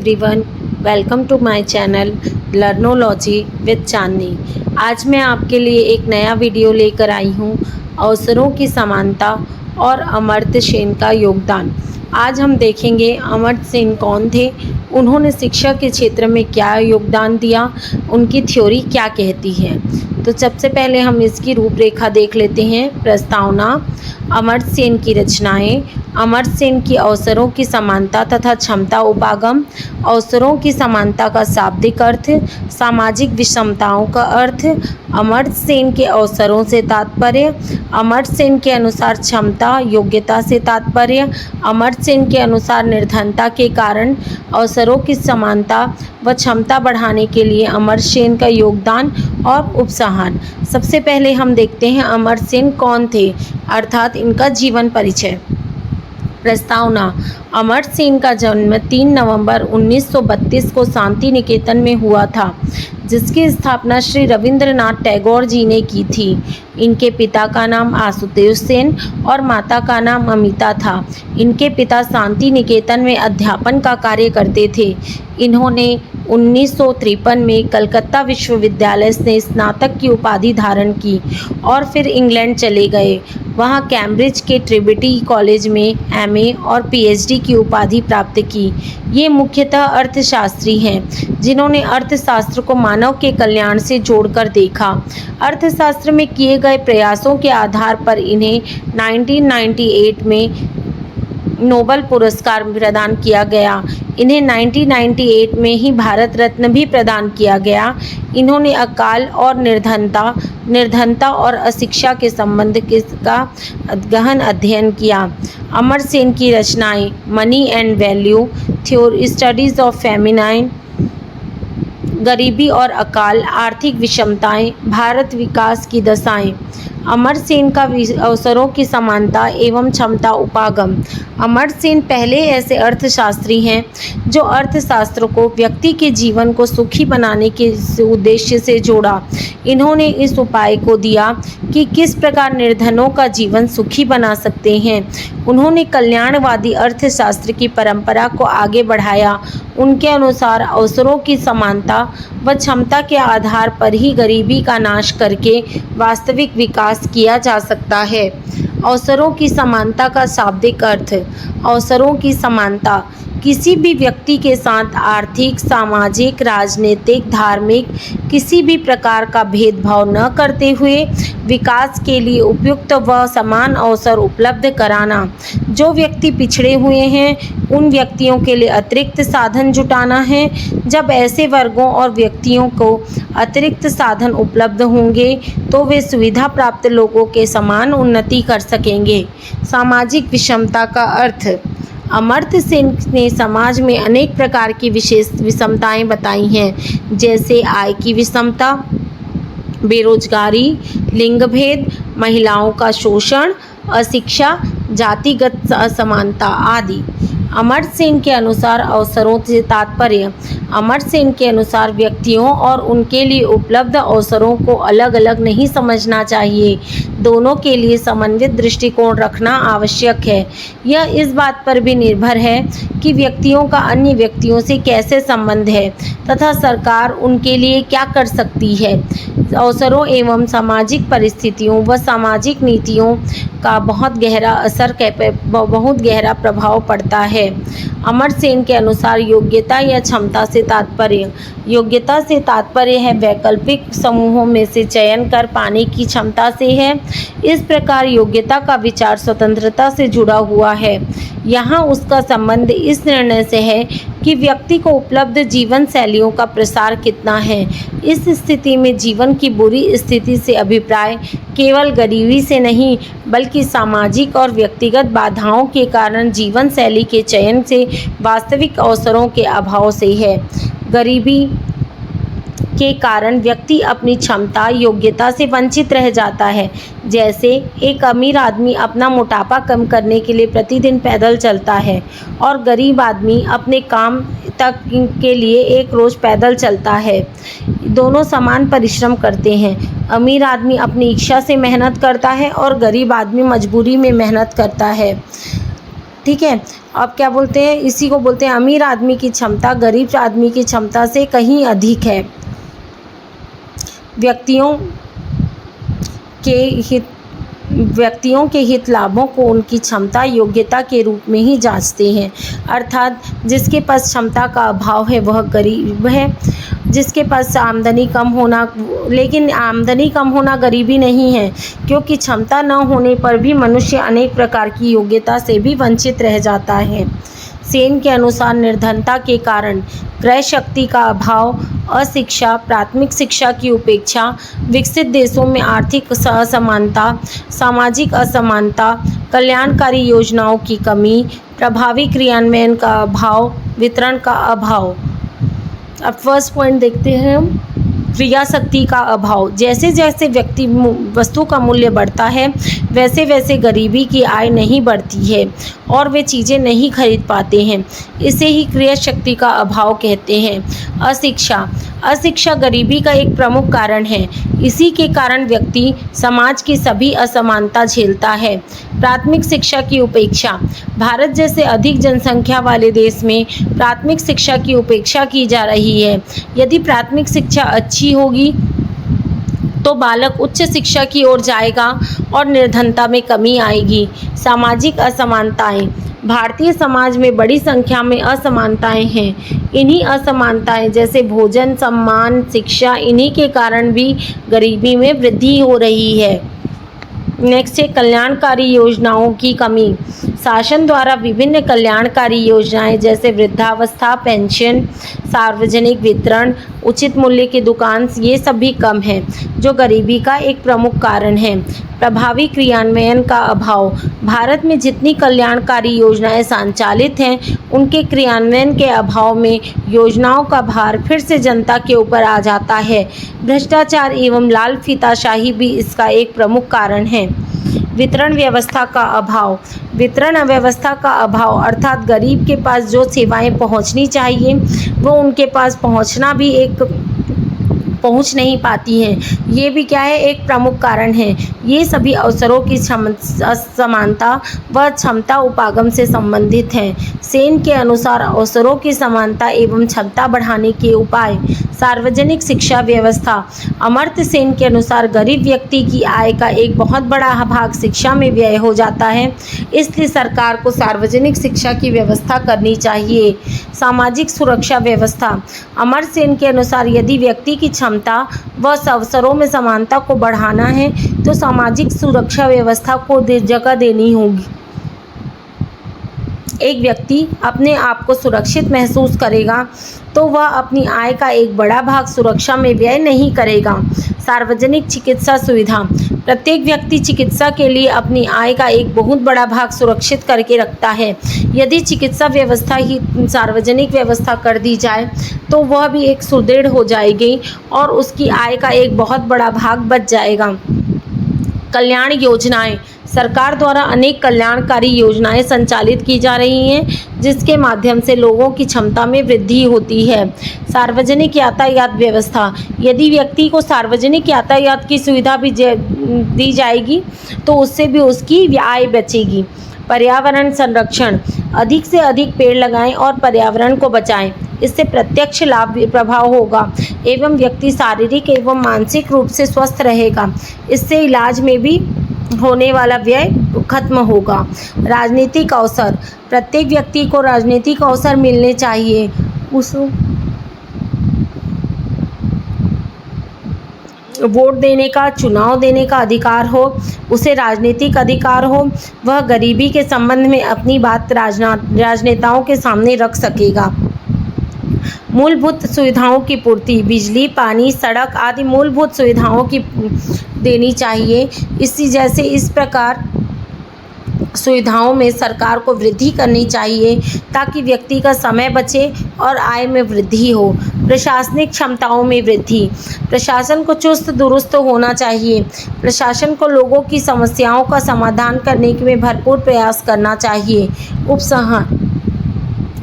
Everyone, welcome to my channel Learnology with Chandni. आज मैं आपके लिए एक नया वीडियो लेकर आई हूँ, अवसरों की समानता और अमर्त्य सेन का योगदान। आज हम देखेंगे अमर्त्य सेन कौन थे, उन्होंने शिक्षा के क्षेत्र में क्या योगदान दिया, उनकी थ्योरी क्या कहती है। तो सबसे पहले हम इसकी रूपरेखा देख लेते हैं। प्रस्तावना। अमर्त्य सेन की रचनाएं। अमर्त्य सेन की अवसरों की समानता तथा क्षमता उपागम। अवसरों की समानता का शाब्दिक अर्थ। सामाजिक विषमताओं का अर्थ। अमर्त्य सेन के अवसरों से तात्पर्य। अमर्त्य सेन के अनुसार क्षमता योग्यता से तात्पर्य। अमर्त्य सेन के अनुसार निर्धनता के कारण अवसरों की समानता व क्षमता बढ़ाने के लिए अमर्त्य सेन का योगदान और उपसंहार। सबसे पहले हम देखते हैं अमर्त्य सेन कौन थे, अर्थात इनका जीवन परिचय। प्रस्तावना। अमर्त्य सेन का जन्म 3 नवंबर 1932 को शांति निकेतन में हुआ था, जिसकी स्थापना श्री रविंद्रनाथ टैगोर जी ने की थी। इनके पिता का नाम आशुतोष सेन और माता का नाम अमिता था। इनके पिता शांति निकेतन में अध्यापन का कार्य करते थे। इन्होंने 1953 में कलकत्ता विश्वविद्यालय से स्नातक की उपाधि धारण की और फिर इंग्लैंड चले गए। वहाँ कैम्ब्रिज के ट्रिनिटी कॉलेज में एमए और पीएचडी की उपाधि प्राप्त की। ये मुख्यतः अर्थशास्त्री हैं, जिन्होंने अर्थशास्त्र को मानव के कल्याण से जोड़कर देखा। अर्थशास्त्र में किए गए प्रयासों के आधार पर इन्हें 1998 में नोबेल पुरस्कार प्रदान किया गया। इन्हें 1998 में ही भारत रत्न भी प्रदान किया गया। इन्होंने अकाल और निर्धनता और अशिक्षा के संबंध का गहन अध्ययन किया। अमर्त्य सेन की रचनाएं money and value, theory studies of feminine, गरीबी और अकाल, आर्थिक विषमताएं, भारत विकास की दशाएं। अमर्त्य सेन का अवसरों की समानता एवं क्षमता उपागम। अमर्त्य सेन पहले ऐसे अर्थशास्त्री हैं जो अर्थशास्त्र को व्यक्ति के जीवन को सुखी बनाने के उद्देश्य से जोड़ा। इन्होंने इस उपाय को दिया कि किस प्रकार निर्धनों का जीवन सुखी बना सकते हैं। उन्होंने कल्याणवादी अर्थशास्त्र की परंपरा को आगे बढ़ाया। उनके अनुसार अवसरों की समानता व क्षमता के आधार पर ही गरीबी का नाश करके वास्तविक विकास किया जा सकता है। अवसरों की समानता का शाब्दिक अर्थ। अवसरों की समानता किसी भी व्यक्ति के साथ आर्थिक, सामाजिक, राजनीतिक, धार्मिक किसी भी प्रकार का भेदभाव न करते हुए विकास के लिए उपयुक्त व समान अवसर उपलब्ध कराना। जो व्यक्ति पिछड़े हुए हैं उन व्यक्तियों के लिए अतिरिक्त साधन जुटाना है। जब ऐसे वर्गों और व्यक्तियों को अतिरिक्त साधन उपलब्ध होंगे तो वे सुविधा प्राप्त लोगों के समान उन्नति कर सकेंगे। सामाजिक विषमता का अर्थ। अमर्त्य सेन ने समाज में अनेक प्रकार की विशेष विषमताएं बताई हैं, जैसे आय की विषमता, बेरोजगारी, लिंग भेद, महिलाओं का शोषण, अशिक्षा, जातिगत असमानता आदि। अमर्त्य सेन के अनुसार अवसरों से तात्पर्य। अमर्त्य सेन के अनुसार व्यक्तियों और उनके लिए उपलब्ध अवसरों को अलग अलग नहीं समझना चाहिए, दोनों के लिए समन्वित दृष्टिकोण रखना आवश्यक है। यह इस बात पर भी निर्भर है कि व्यक्तियों का अन्य व्यक्तियों से कैसे संबंध है तथा सरकार उनके लिए क्या कर सकती है। अवसरों एवं सामाजिक परिस्थितियों व सामाजिक नीतियों का बहुत गहरा प्रभाव पड़ता है। अमर्त्य सेन के अनुसार योग्यता या क्षमता से तात्पर्य। योग्यता से तात्पर्य है वैकल्पिक समूहों में से चयन कर पाने की क्षमता से है। इस प्रकार योग्यता का विचार स्वतंत्रता से जुड़ा हुआ है। यहाँ उसका संबंध इस निर्णय से है कि व्यक्ति को उपलब्ध जीवन शैलियों का प्रसार कितना है। इस स्थिति में जीवन की बुरी स्थिति से अभिप्राय केवल गरीबी से नहीं बल्कि सामाजिक और व्यक्तिगत बाधाओं के कारण जीवन शैली के चयन से वास्तविक अवसरों के अभाव से है। गरीबी के कारण व्यक्ति अपनी क्षमता योग्यता से वंचित रह जाता है। जैसे एक अमीर आदमी अपना मोटापा कम करने के लिए प्रतिदिन पैदल चलता है और गरीब आदमी अपने काम तक के लिए एक रोज़ पैदल चलता है। दोनों समान परिश्रम करते हैं। अमीर आदमी अपनी इच्छा से मेहनत करता है और गरीब आदमी मजबूरी में मेहनत करता है। ठीक है। अब क्या बोलते हैं, इसी को बोलते हैं अमीर आदमी की क्षमता गरीब आदमी की क्षमता से कहीं अधिक है। व्यक्तियों के हित लाभों को उनकी क्षमता योग्यता के रूप में ही जांचते हैं। अर्थात जिसके पास क्षमता का अभाव है वह गरीब है, जिसके पास आमदनी कम होना, लेकिन आमदनी कम होना गरीबी नहीं है, क्योंकि क्षमता न होने पर भी मनुष्य अनेक प्रकार की योग्यता से भी वंचित रह जाता है। सेन के अनुसार निर्धनता के कारण क्रय शक्ति का अभाव, अशिक्षा, प्राथमिक शिक्षा की उपेक्षा, विकसित देशों में आर्थिक असमानता, सामाजिक असमानता, कल्याणकारी योजनाओं की कमी, प्रभावी क्रियान्वयन का अभाव, वितरण का अभाव। अब फर्स्ट पॉइंट देखते हैं हम, क्रिया शक्ति का अभाव। जैसे जैसे वस्तु का मूल्य बढ़ता है वैसे वैसे गरीबी की आय नहीं बढ़ती है और वे चीज़ें नहीं खरीद पाते हैं। इसे ही क्रिया शक्ति का अभाव कहते हैं। अशिक्षा गरीबी का एक प्रमुख कारण है। इसी के कारण व्यक्ति समाज की सभी असमानता झेलता है। प्राथमिक शिक्षा की उपेक्षा। भारत जैसे अधिक जनसंख्या वाले देश में प्राथमिक शिक्षा की उपेक्षा की जा रही है। यदि प्राथमिक शिक्षा अच्छी होगी तो बालक उच्च शिक्षा की ओर जाएगा और निर्धनता में कमी आएगी। सामाजिक असमानताएं। भारतीय समाज में बड़ी संख्या में असमानताएं हैं। इन्हीं असमानताएं जैसे भोजन, सम्मान, शिक्षा, इन्हीं के कारण भी गरीबी में वृद्धि हो रही है। नेक्स्ट है कल्याणकारी योजनाओं की कमी। शासन द्वारा विभिन्न कल्याणकारी योजनाएं जैसे वृद्धावस्था पेंशन, सार्वजनिक वितरण, उचित मूल्य की दुकान, ये सब भी कम है, जो गरीबी का एक प्रमुख कारण है। प्रभावी क्रियान्वयन का अभाव। भारत में जितनी कल्याणकारी योजनाएं संचालित हैं उनके क्रियान्वयन के अभाव में योजनाओं का भार फिर से जनता के ऊपर आ जाता है। भ्रष्टाचार एवं लाल फीताशाही भी इसका एक प्रमुख कारण है। वितरण व्यवस्था का अभाव। वितरण व्यवस्था का अभाव अर्थात गरीब के पास जो सेवाएं पहुंचनी चाहिए वो उनके पास पहुंच नहीं पाती हैं। ये भी क्या है, एक प्रमुख कारण है। ये सभी अवसरों की असमानता व क्षमता उपागम से संबंधित हैं। सेन के अनुसार अवसरों की समानता एवं क्षमता बढ़ाने के उपाय। सार्वजनिक शिक्षा व्यवस्था। अमर्त्य सेन के अनुसार गरीब व्यक्ति की आय का एक बहुत बड़ा भाग शिक्षा में व्यय हो जाता है, इसलिए सरकार को सार्वजनिक शिक्षा की व्यवस्था करनी चाहिए। सामाजिक सुरक्षा व्यवस्था। अमर्त्य सेन के अनुसार यदि व्यक्ति की क्षमता व अवसरों में समानता को बढ़ाना है तो सामाजिक सुरक्षा व्यवस्था को जगह देनी होगी। एक व्यक्ति अपने आप को सुरक्षित महसूस करेगा तो वह अपनी आय का एक बड़ा भाग सुरक्षा में व्यय नहीं करेगा। सार्वजनिक चिकित्सा सुविधा। प्रत्येक व्यक्ति चिकित्सा के लिए अपनी आय का एक बहुत बड़ा भाग सुरक्षित करके रखता है। यदि चिकित्सा व्यवस्था ही सार्वजनिक व्यवस्था कर दी जाए तो वह भी एक सुदृढ़ हो जाएगी और उसकी आय का एक बहुत बड़ा भाग बच जाएगा। कल्याण योजनाएं। सरकार द्वारा अनेक कल्याणकारी योजनाएं संचालित की जा रही हैं जिसके माध्यम से लोगों की क्षमता में वृद्धि होती है। सार्वजनिक यातायात व्यवस्था। यदि व्यक्ति को सार्वजनिक यातायात की सुविधा भी दी जाएगी तो उससे भी उसकी आय बचेगी। पर्यावरण संरक्षण। अधिक से अधिक पेड़ लगाएं और पर्यावरण को बचाएं, इससे प्रत्यक्ष लाभ प्रभाव होगा एवं व्यक्ति शारीरिक एवं मानसिक रूप से स्वस्थ रहेगा। इससे इलाज में भी होने वाला व्यय खत्म होगा। राजनीतिक अवसर। प्रत्येक व्यक्ति को राजनीतिक अवसर मिलने चाहिए। वोट देने का, चुनाव देने का अधिकार हो, उसे राजनीतिक अधिकार हो, वह गरीबी के संबंध में अपनी बात राजनेताओं के सामने रख सकेगा। मूलभूत सुविधाओं की पूर्ति। बिजली, पानी, सड़क आदि मूलभूत सुविधाओं की देनी चाहिए। इस प्रकार सुविधाओं में सरकार को वृद्धि करनी चाहिए ताकि व्यक्ति का समय बचे और आय में वृद्धि हो। प्रशासनिक क्षमताओं में वृद्धि। प्रशासन को चुस्त दुरुस्त होना चाहिए। प्रशासन को लोगों की समस्याओं का समाधान करने में भरपूर प्रयास करना चाहिए।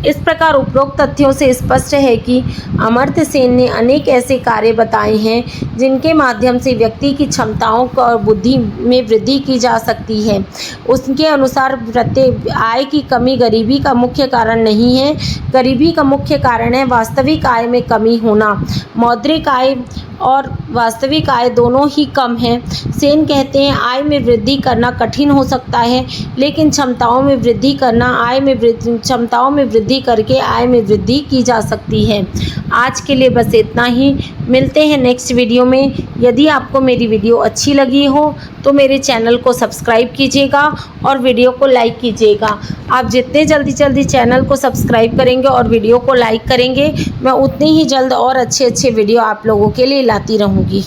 इस प्रकार उपरोक्त तथ्यों से स्पष्ट है कि अमर्त्य सेन ने अनेक ऐसे कार्य बताए हैं जिनके माध्यम से व्यक्ति की क्षमताओं और बुद्धि में वृद्धि की जा सकती है। उसके अनुसार प्रत्येक आय की कमी गरीबी का मुख्य कारण नहीं है। गरीबी का मुख्य कारण है वास्तविक आय में कमी होना। मौद्रिक आय और वास्तविक आय दोनों ही कम है। सेन कहते हैं आय में वृद्धि करना कठिन हो सकता है, लेकिन क्षमताओं में वृद्धि करना क्षमताओं में वृद्धि करके आय में वृद्धि की जा सकती है। आज के लिए बस इतना ही। मिलते हैं नेक्स्ट वीडियो में। यदि आपको मेरी वीडियो अच्छी लगी हो तो मेरे चैनल को सब्सक्राइब कीजिएगा और वीडियो को लाइक कीजिएगा। आप जितने जल्दी चैनल को सब्सक्राइब करेंगे और वीडियो को लाइक करेंगे, मैं उतनी ही जल्द और अच्छे वीडियो आप लोगों के लिए लाती रहूँगी।